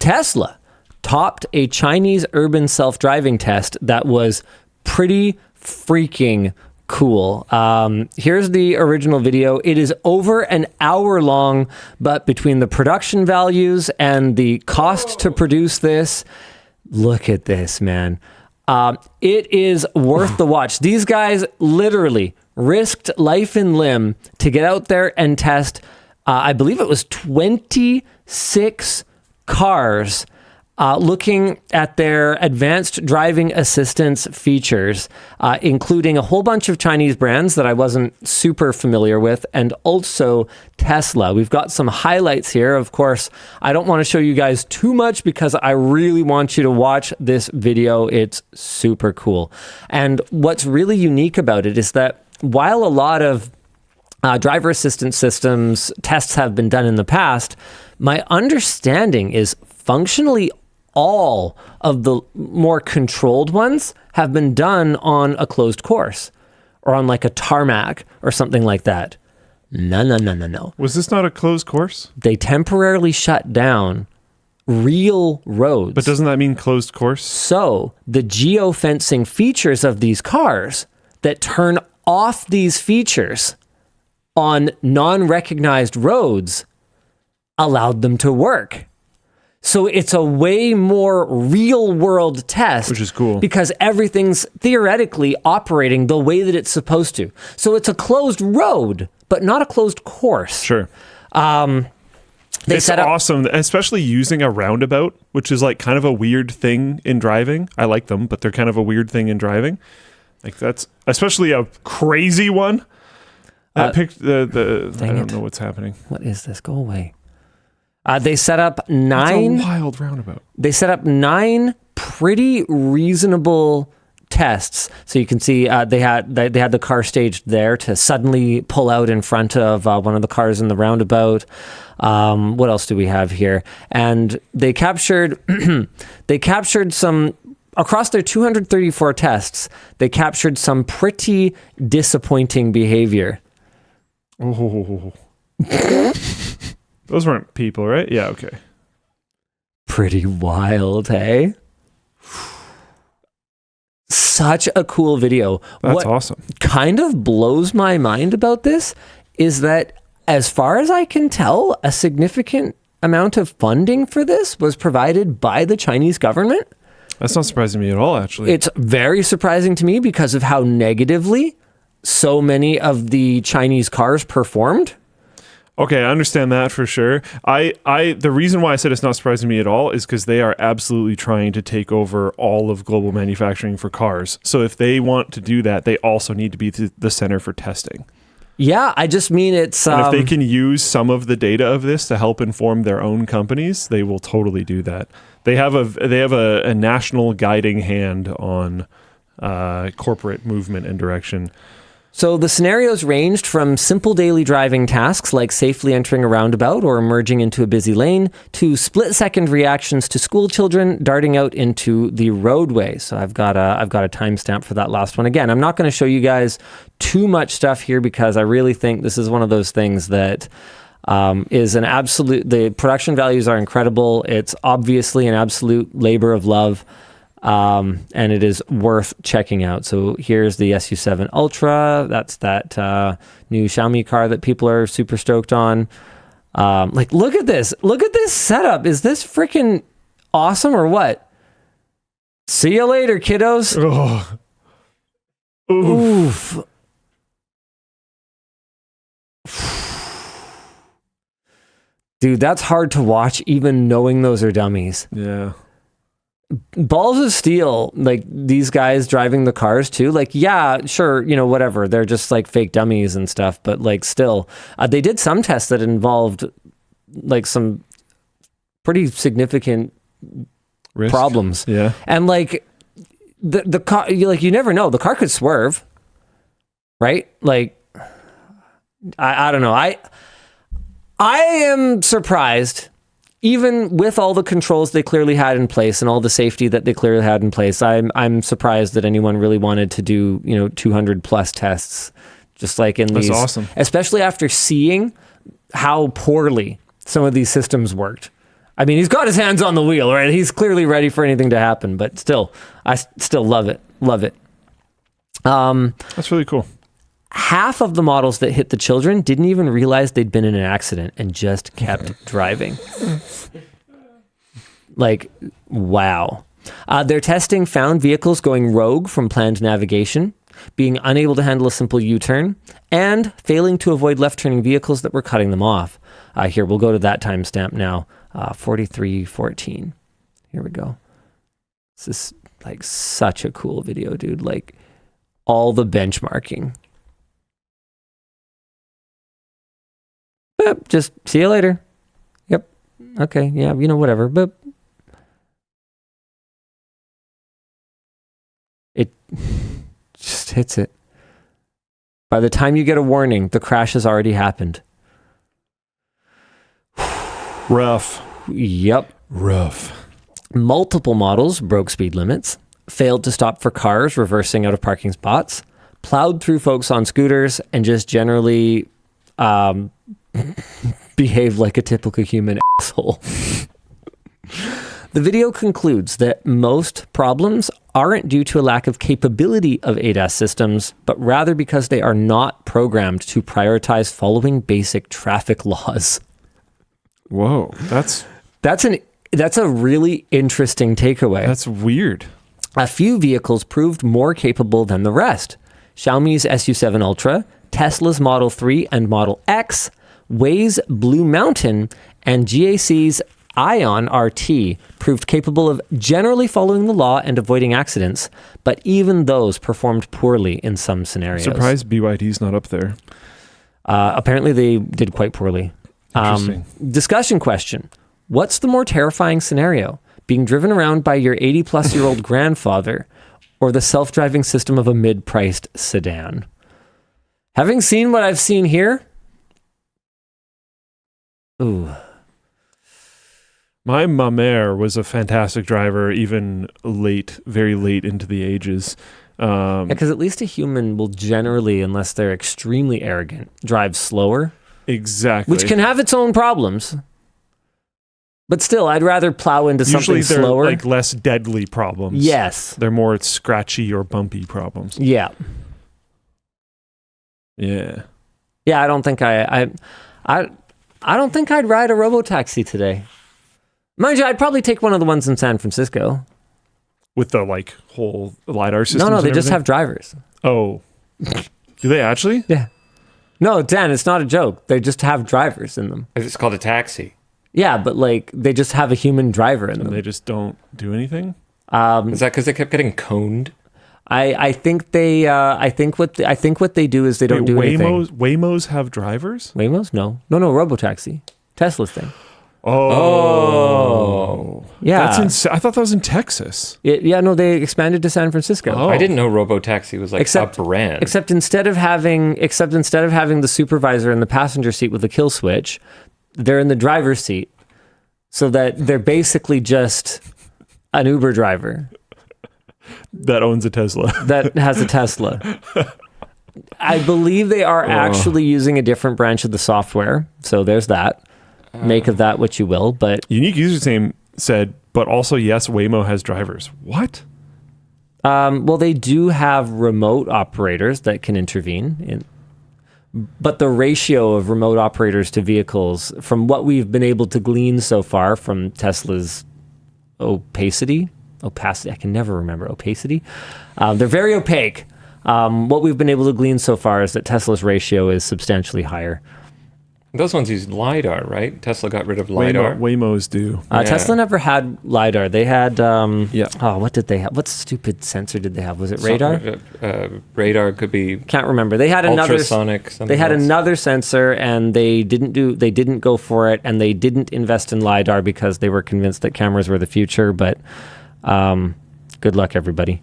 Tesla topped a Chinese urban self-driving test that was pretty freaking cool. Here's the original video. It is over an hour long, but between the production values and the cost to produce this, look at this, man. It is worth the watch. These guys literally risked life and limb to get out there and test, I believe it was 26 cars, looking at their advanced driving assistance features, including a whole bunch of Chinese brands that I wasn't super familiar with, and also Tesla. We've got some highlights here. Of course, I don't want to show you guys too much because I really want you to watch this video. It's super cool. And what's really unique about it is that while a lot of driver assistance systems tests have been done in the past, my understanding is functionally all of the more controlled ones have been done on a closed course or on like a tarmac or something like that. No. Was this not a closed course? They temporarily shut down real roads. But doesn't that mean closed course? So the geofencing features of these cars that turn off these features on non-recognized roads allowed them to work. So it's a way more real world test. Which is cool. Because everything's theoretically operating the way that it's supposed to. So it's a closed road, but not a closed course. Sure. It's awesome, especially using a roundabout, which is like kind of a weird thing in driving. I like them, but they're kind of a weird thing in driving. Like that's especially a crazy one. I picked I don't know what's happening. What is this? Go away. They set up 9. It's a wild roundabout. They set up 9 pretty reasonable tests. So you can see they had the car staged there to suddenly pull out in front of one of the cars in the roundabout. What else do we have here? And they captured some. Across their 234 tests, they captured some pretty disappointing behavior. Oh. Those weren't people, right? Yeah, okay. Pretty wild, hey? Such a cool video. That's awesome. Kind of blows my mind about this is that, as far as I can tell, a significant amount of funding for this was provided by the Chinese government. That's not surprising me at all, actually. It's very surprising to me because of how negatively so many of the Chinese cars performed. Okay, I understand that for sure. The reason why I said it's not surprising me at all is because they are absolutely trying to take over all of global manufacturing for cars. So if they want to do that, they also need to be the center for testing. Yeah, I just mean it's... and if they can use some of the data of this to help inform their own companies, they will totally do that. They have a national guiding hand on corporate movement and direction. So the scenarios ranged from simple daily driving tasks like safely entering a roundabout or emerging into a busy lane to split-second reactions to school children darting out into the roadway. So I've got a timestamp for that last one. Again, I'm not going to show you guys too much stuff here because I really think this is one of those things that is an absolute... The production values are incredible. It's obviously an absolute labor of love. And it is worth checking out. So here's the SU7 Ultra. That's that new Xiaomi car that people are super stoked on. Like, look at this. Look at this setup. Is this freaking awesome or what? See you later, kiddos. Oh. Oof. Dude, that's hard to watch even knowing those are dummies. Yeah. Balls of steel, like these guys driving the cars too, like, yeah, sure, you know, whatever, they're just like fake dummies and stuff, but like still, they did some tests that involved like some pretty significant risk problems. Yeah. And like the car, you never know, the car could swerve, right? Like, I don't know. I am surprised. Even with all the controls they clearly had in place and all the safety that they clearly had in place, I'm surprised that anyone really wanted to do, 200 plus tests, just like in these. That's awesome. Especially after seeing how poorly some of these systems worked. I mean, he's got his hands on the wheel, right? He's clearly ready for anything to happen, but still, I still love it. Love it. That's really cool. Half of the models that hit the children didn't even realize they'd been in an accident and just kept driving. Like, wow. Their testing found vehicles going rogue from planned navigation, being unable to handle a simple U-turn, and failing to avoid left-turning vehicles that were cutting them off. Here, we'll go to that timestamp now, 43:14. Here we go. This is like such a cool video, dude. Like, all the benchmarking. Boop, just see you later. Yep. Okay. Yeah. Whatever. Boop. It just hits it. By the time you get a warning, the crash has already happened. Rough. Yep. Rough. Multiple models broke speed limits, failed to stop for cars reversing out of parking spots, plowed through folks on scooters, and just generally behaved like a typical human asshole. The video concludes that most problems aren't due to a lack of capability of ADAS systems, but rather because they are not programmed to prioritize following basic traffic laws. Whoa, that's a really interesting takeaway. That's weird. A few vehicles proved more capable than the rest. Xiaomi's SU7 Ultra, Tesla's Model 3 and Model X, Wei's Blue Mountain, and GAC's Ion RT proved capable of generally following the law and avoiding accidents, but even those performed poorly in some scenarios. Surprised BYD's not up there. Apparently they did quite poorly. Interesting. Discussion question. What's the more terrifying scenario? Being driven around by your 80-plus-year-old grandfather or the self-driving system of a mid-priced sedan? Having seen what I've seen here, ooh. My mère was a fantastic driver, even very late into the ages. Because at least a human will generally, unless they're extremely arrogant, drive slower. Exactly. Which can have its own problems. But still, I'd rather plow into Usually something they're slower. like less deadly problems. Yes. They're more scratchy or bumpy problems. Yeah. Yeah. Yeah, I don't think I don't think I'd ride a robotaxi today. Mind you, I'd probably take one of the ones in San Francisco. With the whole LiDAR system. No, they just have drivers. Oh. Do they actually? Yeah. No, Dan, it's not a joke. They just have drivers in them. It's called a taxi. Yeah, but they just have a human driver in them. And they just don't do anything? Is that because they kept getting coned? I think what they do is they don't do anything. Waymos have drivers? Waymos? No, robotaxi. Tesla's thing. Oh. Yeah. I thought that was in Texas. No, they expanded to San Francisco. Oh. I didn't know Robotaxi was a brand. Except instead of having the supervisor in the passenger seat with the kill switch, they're in the driver's seat, so that they're basically just an Uber driver that owns a Tesla. That has a Tesla. I believe they are actually using a different branch of the software. So there's that. Make of that what you will. But unique username said, but also yes, Waymo has drivers. What? Well, they do have remote operators that can intervene. But the ratio of remote operators to vehicles, from what we've been able to glean so far from Tesla's opacity, I can never remember opacity. They're very opaque. What we've been able to glean so far is that Tesla's ratio is substantially higher. Those ones use LiDAR, right? Tesla got rid of LiDAR. Waymos do. Tesla never had LiDAR. They had, what did they have? What stupid sensor did they have? Was it radar? Radar could be. Can't remember. They had ultrasonic. They had another sensor, and they didn't go for it, and they didn't invest in LiDAR because they were convinced that cameras were the future. But good luck, everybody.